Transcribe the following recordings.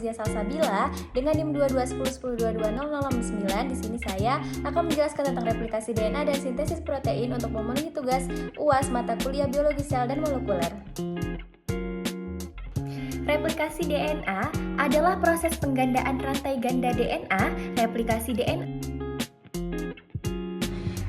Fauzia Salsabila dengan NIM 221010220069. Di sini saya akan menjelaskan tentang replikasi DNA dan sintesis protein untuk memenuhi tugas UAS mata kuliah biologi sel dan molekuler. Replikasi DNA adalah proses penggandaan rantai ganda DNA. Replikasi DNA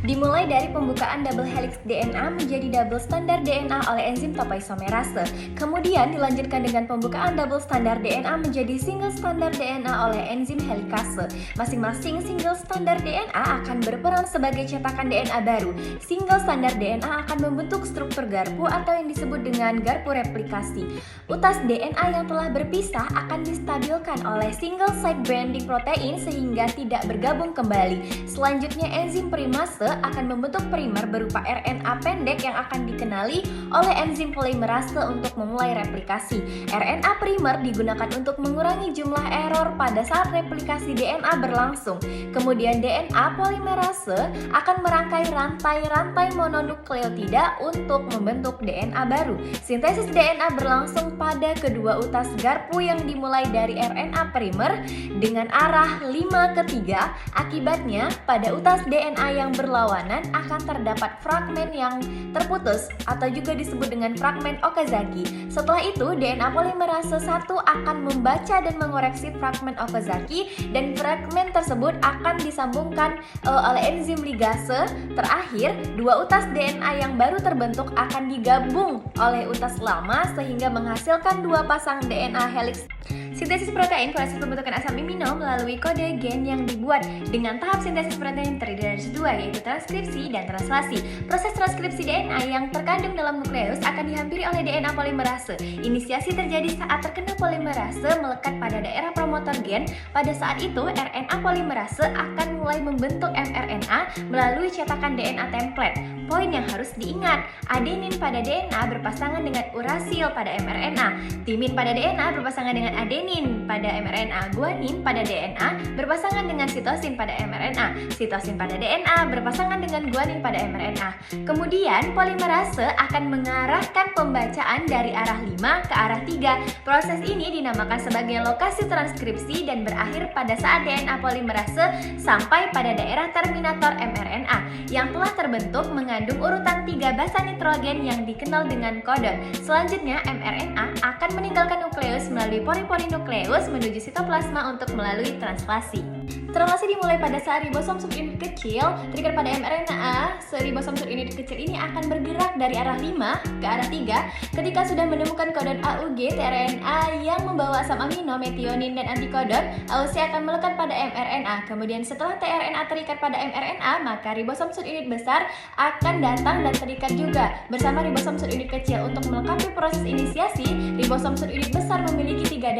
dimulai dari pembukaan double helix DNA menjadi double standard DNA oleh enzim topoisomerase. Kemudian dilanjutkan dengan pembukaan double standard DNA menjadi single standard DNA oleh enzim helikase. Masing-masing single standard DNA akan berperan sebagai cetakan DNA baru. Single standard DNA akan membentuk struktur garpu atau yang disebut dengan garpu replikasi. Utas DNA yang telah berpisah akan distabilkan oleh single side binding protein sehingga tidak bergabung kembali. Selanjutnya enzim primase akan membentuk primer berupa RNA pendek yang akan dikenali oleh enzim polimerase untuk memulai replikasi. RNA primer digunakan untuk mengurangi jumlah error pada saat replikasi DNA berlangsung. Kemudian DNA polimerase akan merangkai rantai-rantai mononukleotida untuk membentuk DNA baru. Sintesis DNA berlangsung pada kedua utas garpu yang dimulai dari RNA primer dengan arah 5 ke 3. Akibatnya, pada utas DNA yang berlawanan akan terdapat fragmen yang terputus atau juga disebut dengan fragmen Okazaki. Setelah itu, DNA polimerase 1 akan membaca dan mengoreksi fragmen Okazaki dan fragmen tersebut akan disambungkan oleh enzim ligase. Terakhir, dua utas DNA yang baru terbentuk akan digabung oleh utas lama sehingga menghasilkan dua pasang DNA helix. Sintesis protein proses pembentukan asam amino melalui kode gen yang dibuat dengan tahap sintesis protein terdiri dari dua, yaitu transkripsi dan translasi. Proses transkripsi DNA yang terkandung dalam nukleus akan dihampiri oleh DNA polimerase. Inisiasi terjadi saat terkena polimerase melekat pada daerah promotor gen. Pada saat itu, RNA polimerase akan mulai membentuk mRNA melalui cetakan DNA template. Poin yang harus diingat, adenin pada DNA berpasangan dengan urasil pada mRNA, timin pada DNA berpasangan dengan adenin pada mRNA, guanin pada DNA berpasangan dengan sitosin pada mRNA, sitosin pada DNA berpasangan dengan guanin pada mRNA. Kemudian polimerase akan mengarahkan pembacaan dari arah 5 ke arah 3. Proses ini dinamakan sebagai lokasi transkripsi dan berakhir pada saat DNA polimerase sampai pada daerah terminator mRNA yang telah terbentuk mengandung urutan 3 basa nitrogen yang dikenal dengan kodon. Selanjutnya, mRNA akan meninggalkan nukleus melalui pori-pori nukleus menuju sitoplasma untuk melalui translasi. Translasi dimulai pada saat ribosom subunit kecil terikat pada mRNA. Ribosom subunit kecil ini akan bergerak dari arah 5 ke arah 3. Ketika sudah menemukan kodon AUG tRNA yang membawa asam amino, metionin, dan antikodon, AUC akan melekat pada mRNA. Kemudian setelah tRNA terikat pada mRNA, maka ribosom subunit besar akan datang dan terikat juga bersama ribosom subunit kecil. Untuk melengkapi proses inisiasi, ribosom subunit besar memiliki 3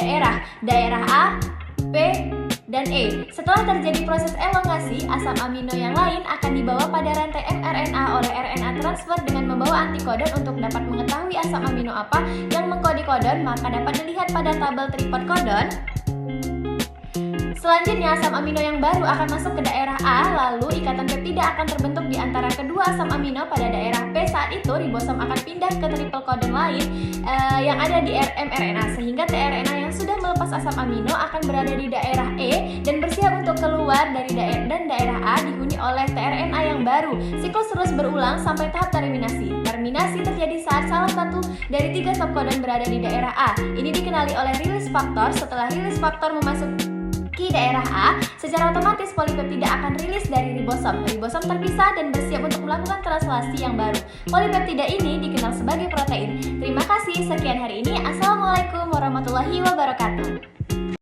daerah A, P, dan E. Setelah terjadi proses elongasi, asam amino yang lain akan dibawa pada rantai mRNA oleh RNA transfer dengan membawa antikodon. Untuk dapat mengetahui asam amino apa yang mengkode kodon, maka dapat dilihat pada tabel tripod kodon. Selanjutnya, asam amino yang baru akan masuk ke daerah A, lalu ikatan peptida akan terbentuk di antara kedua asam amino pada daerah P. Saat itu, ribosom akan pindah ke triple kodon lain yang ada di mRNA, sehingga tRNA yang sudah melepas asam amino akan berada di daerah E dan bersiap untuk keluar dari daerah A dihuni oleh tRNA yang baru. Siklus terus berulang sampai tahap terminasi. Terminasi terjadi saat salah satu dari 3 subkodon berada di daerah A. Ini dikenali oleh release faktor. Setelah release faktor memasuki daerah A, secara otomatis polipeptida akan rilis dari ribosom. Ribosom terpisah dan bersiap untuk melakukan translasi yang baru. Polipeptida ini dikenal sebagai protein. Terima kasih, sekian hari ini. Assalamualaikum warahmatullahi wabarakatuh.